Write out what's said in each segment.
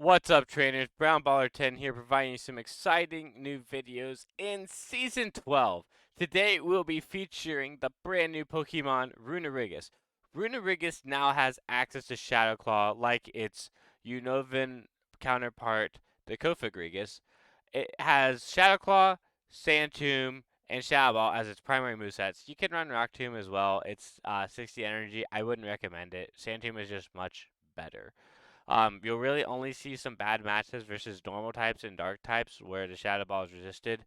What's up, trainers? Brown Baller 10 here, providing you some exciting new videos in Season 12. Today, we'll be featuring the brand new Pokemon, Runerigus. Runerigus now has access to Shadow Claw like its Unova counterpart, the Kofagrigus. It has Shadow Claw, Sand Tomb, and Shadow Ball as its primary movesets. You can run Rock Tomb as well. It's 60 energy. I wouldn't recommend it. Sand Tomb is just much better. You'll really only see some bad matches versus normal types and dark types where the Shadow Ball is resisted,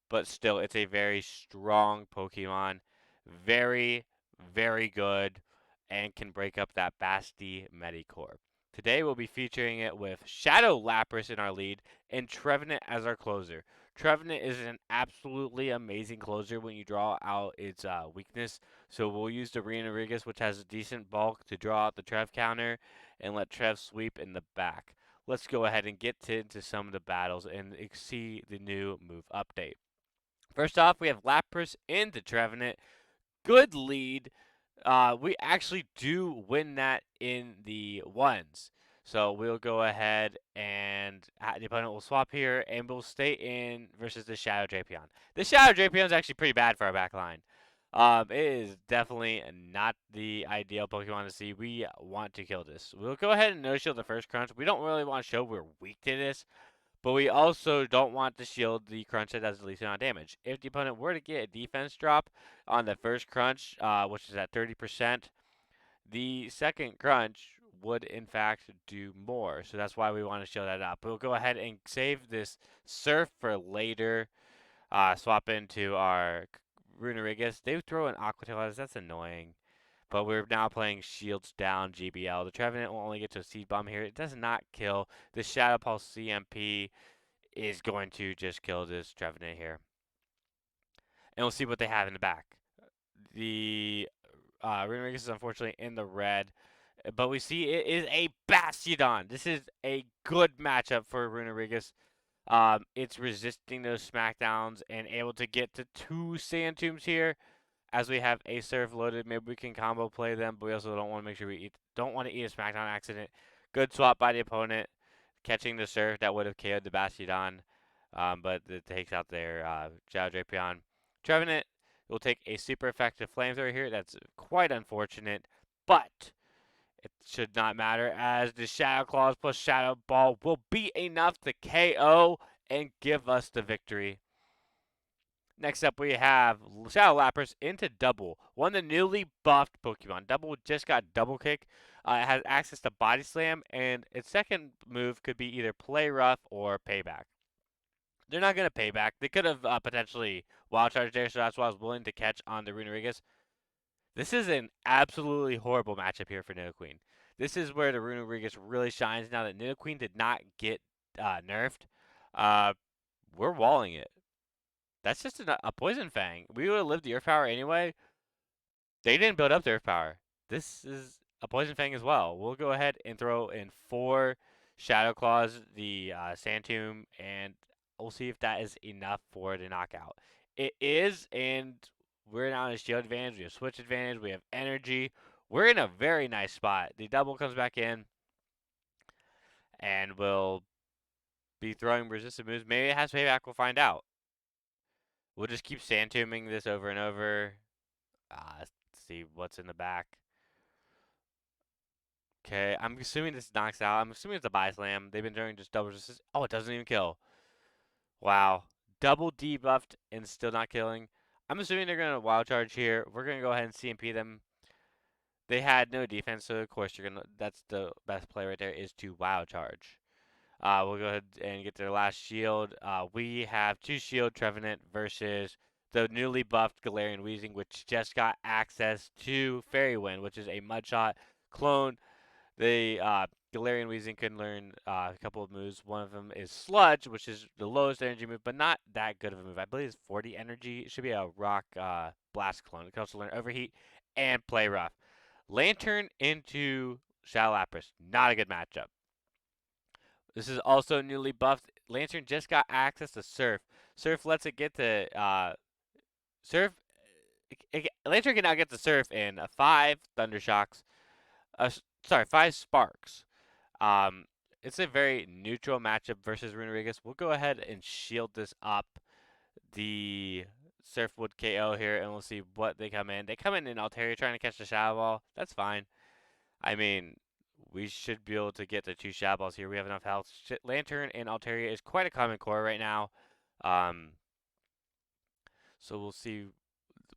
but still, it's a very strong Pokemon. Very, very good, and can break up that Basti Medicorp. Today, we'll be featuring it with Shadow Lapras in our lead and Trevenant as our closer. Trevenant is an absolutely amazing closer when you draw out its weakness. So we'll use the Runerigus, which has a decent bulk, to draw out the Trev counter and let Trev sweep in the back. Let's go ahead and get into some of the battles and see the new move update. First off, we have Lapras into Trevenant. Good lead. We actually do win that in the ones. So we'll go ahead and the opponent will swap here and we'll stay in versus the Shadow Drapion. The Shadow Drapion is actually pretty bad for our back line. It is definitely not the ideal Pokemon to see. We want to kill this. We'll go ahead and no shield the first crunch. We don't really want to show we're weak to this, but we also don't want to shield the crunch that does the least amount of damage. If the opponent were to get a defense drop on the first crunch, which is at 30%, the second crunch would in fact do more. So that's why we want to shield that up. We'll go ahead and save this Surf for later. Swap into our Runerigus. They throw an Aqua Tail at us. That's annoying. But we're now playing Shields Down GBL. The Trevenant will only get to a Seed Bomb here. It does not kill. The Shadow Pulse CMP is going to just kill this Trevenant here. And we'll see what they have in the back. The Runerigus is unfortunately in the red. But we see it is a Bastiodon. This is a good matchup for Runerigus. It's resisting those smackdowns and able to get to 2 Sand Tombs here. As we have a Surf loaded, maybe we can combo play them, but we also don't want to make sure don't want to eat a Smackdown accident. Good swap by the opponent, catching the Surf that would have KO'd the Bastiodon, but it takes out their Shadow Drapion. Trevenant will take a super effective Flamethrower here. That's quite unfortunate, but it should not matter as the Shadow Claws plus Shadow Ball will be enough to KO and give us the victory. Next up, we have Shadow Lapras into Double, one of the newly buffed Pokemon. Double just got Double Kick. It has access to Body Slam, and its second move could be either Play Rough or Payback. They're not going to Payback. They could have potentially Wild Charge there, so that's why I was willing to catch on the Runerigus. This is an absolutely horrible matchup here for Nidoqueen. This is where the Runerigus really shines now that Nidoqueen did not get nerfed. Uh, we're walling it. That's just a Poison Fang. We would have lived the Earth Power anyway. They didn't build up the Earth Power. This is a Poison Fang as well. We'll go ahead and throw in 4 Shadow Claws, the Sand Tomb, and we'll see if that is enough for the knockout. It is, and we're now in a shield advantage. We have switch advantage. We have energy. We're in a very nice spot. The double comes back in, and we'll be throwing resistant moves. Maybe it has payback. We'll find out. We'll just keep Sand Tombing this over and over. See what's in the back. Okay, I'm assuming this knocks out. I'm assuming it's a Body Slam. They've been doing just double resist. Oh, it doesn't even kill. Wow. Double debuffed and still not killing. I'm assuming they're going to Wild Charge here. We're going to go ahead and CMP them. They had no defense, so of course you're going to... That's the best play right there, is to Wild Charge. We'll go ahead and get their last shield. We have 2 shield Trevenant versus the newly buffed Galarian Weezing, which just got access to Fairy Wind, which is a Mudshot clone. The Galarian Weezing can learn a couple of moves. One of them is Sludge, which is the lowest energy move, but not that good of a move. I believe it's 40 energy. It should be a Rock Blast clone. It can also learn Overheat and Play Rough. Lantern into Shadow Lapras. Not a good matchup. This is also newly buffed. Lantern just got access to Surf. Surf lets it get to Surf. Lantern can now get to Surf in 5 Thunder Shocks. Sorry, 5 Sparks. Um, it's a very neutral matchup versus Runerigus. We'll go ahead and shield this up. The Surfwood KO here, and we'll see what they come in. They come in Altaria trying to catch the Shadow Ball. That's fine. I mean, we should be able to get the 2 Shadow Balls here. We have enough health. Lantern and Altaria is quite a common core right now. Um, so we'll see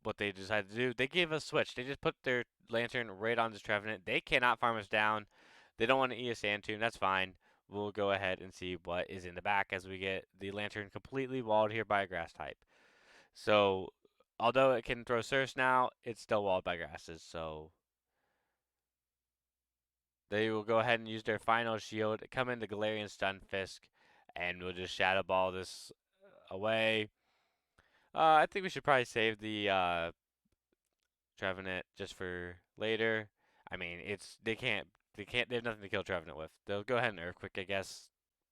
what they decide to do. They gave us switch. They just put their Lantern right on this Trevenant. They cannot farm us down. They don't want to eat a Sand Tomb. That's fine. We'll go ahead and see what is in the back as we get the Lantern completely walled here by a grass type. So, although it can throw Surfs now, it's still walled by grasses. So, they will go ahead and use their final shield, come into Galarian Stunfisk, and we'll just Shadow Ball this away. I think we should probably save the Trevenant just for later. I mean, they have nothing to kill Trevenant with. They'll go ahead and Earthquake, I guess.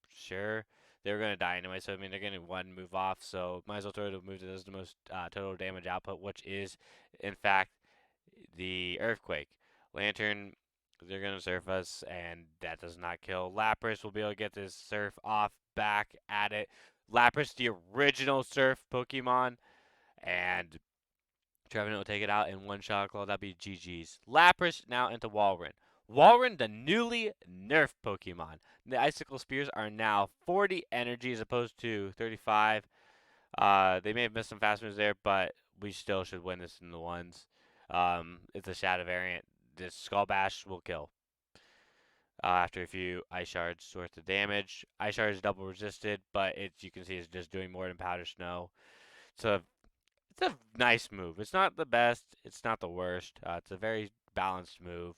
Sure. They were gonna die anyway, so I mean they're gonna one move off, so might as well throw the move that does the most total damage output, which is in fact the Earthquake. Lantern, they're gonna surf us, and that does not kill. Lapras will be able to get this surf off back at it. Lapras, the original surf Pokemon, and Trevenant will take it out in one shot claw. That'd be GG's. Lapras now into Walrein. Walrein, the newly nerfed Pokemon. The Icicle Spears are now 40 energy as opposed to 35. They may have missed some fast moves there, but we still should win this in the ones. It's a Shadow variant. This Skull Bash will kill. After a few Ice Shards worth of damage. Ice Shard is double resisted, but you can see it's just doing more than Powder Snow. So it's a nice move. It's not the best. It's not the worst. It's a very balanced move.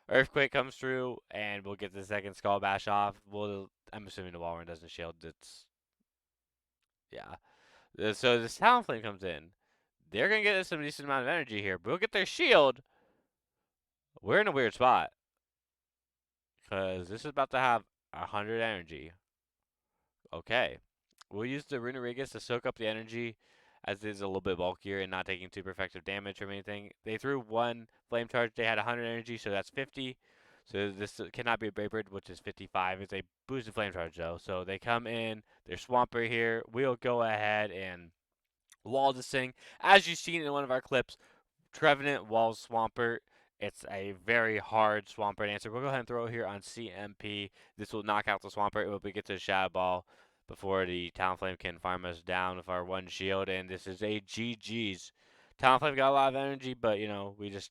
Earthquake comes through, and we'll get the second Skull Bash off. I'm assuming the Walrun doesn't shield. Yeah. So this Talonflame comes in. They're gonna get us some decent amount of energy here. But we'll get their shield. We're in a weird spot because this is about to have 100 energy. Okay. We'll use the Runerigus to soak up the energy as it is a little bit bulkier and not taking super effective damage from anything. They threw one flame charge. They had 100 energy, so that's 50. So this cannot be a Brave Bird, which is 55. It's a boosted flame charge, though. So they come in. They're Swampert here. We'll go ahead and wall this thing. As you've seen in one of our clips, Trevenant walls Swampert. It's a very hard Swampert answer. We'll go ahead and throw it here on CMP. This will knock out the Swampert. It will get to the Shadow Ball before the Talonflame can farm us down with our one shield. And this is a GG's. Talonflame got a lot of energy, but, we just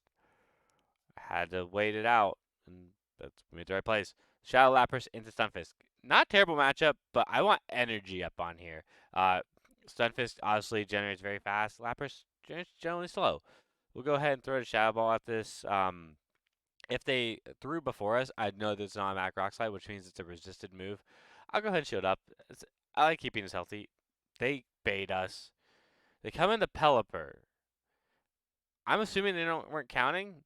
had to wait it out. And that's made the right place. Shadow Lapras into Stunfisk. Not a terrible matchup, but I want energy up on here. Stunfisk obviously generates very fast. Lapras generates generally slow. We'll go ahead and throw the Shadow Ball at this. If they threw before us, I'd know that it's an automatic Rock Slide, which means it's a resisted move. I'll go ahead and shield up. I like keeping this healthy. They bait us. They come into Pelipper. I'm assuming they weren't counting,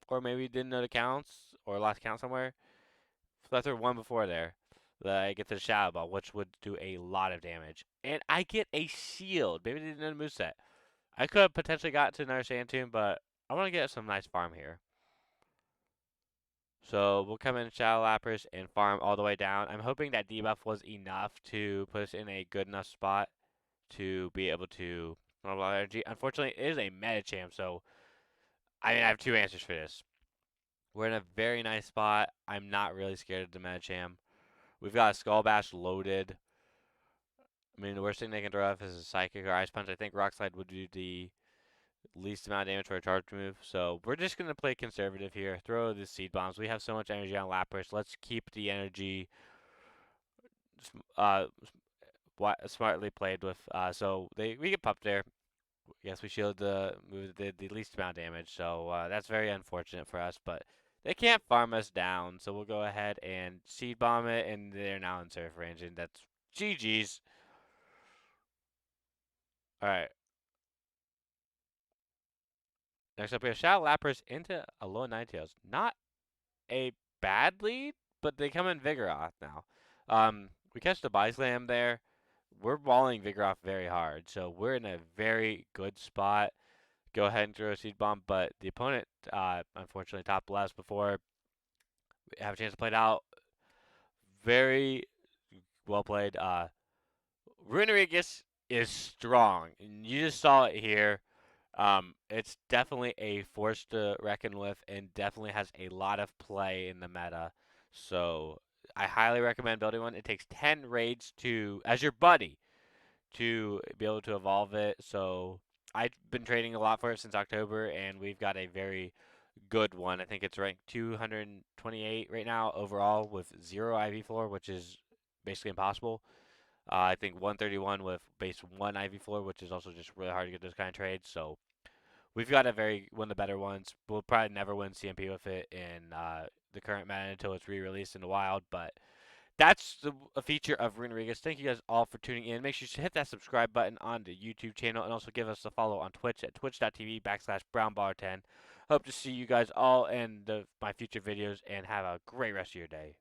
or maybe didn't know the counts, or lost count somewhere. So I threw one before there. I get the Shadow Ball, which would do a lot of damage. And I get a shield. Maybe they didn't know the moveset. I could have potentially got to another Sand Tomb, but I want to get some nice farm here. So we'll come in Shadow Lapras and farm all the way down. I'm hoping that debuff was enough to put us in a good enough spot to be able to run a lot of energy. Unfortunately, it is a Medicham, so I have two answers for this. We're in a very nice spot. I'm not really scared of the Medicham. We've got a Skull Bash loaded. I mean, the worst thing they can throw off is a Psychic or Ice Punch. I think Rock Slide would do the least amount of damage for a charge move. So we're just going to play conservative here. Throw the Seed Bombs. We have so much energy on Lapras. Let's keep the energy smartly played with. So we get popped there. Yes, we shielded the move that did the least amount of damage. So that's very unfortunate for us. But they can't farm us down. So we'll go ahead and Seed Bomb it. And they're now in Surf range. And that's GG's. Alright. Next up, we have Shadow Lapras into Alola Ninetales. Not a bad lead, but they come in Vigoroth now. We catch the Body Slam there. We're balling Vigoroth very hard, so we're in a very good spot. Go ahead and throw a Seed Bomb, but the opponent, unfortunately, top left before we have a chance to play it out. Very well played. Runerigus is strong. And you just saw it here. It's definitely a force to reckon with and definitely has a lot of play in the meta. So I highly recommend building one. It takes 10 raids to as your buddy to be able to evolve it. So I've been trading a lot for it since October, and we've got a very good one. I think it's ranked 228 right now overall with 0 IV floor, which is basically impossible. I think 131 with base 1 IV floor, which is also just really hard to get those kind of trades. So we've got a very one of the better ones. We'll probably never win CMP with it in the current meta until it's re-released in the wild, but that's a feature of Runerigus. Thank you guys all for tuning in. Make sure to hit that subscribe button on the YouTube channel and also give us a follow on Twitch at twitch.tv/brownballer10. Hope to see you guys all in my future videos and have a great rest of your day.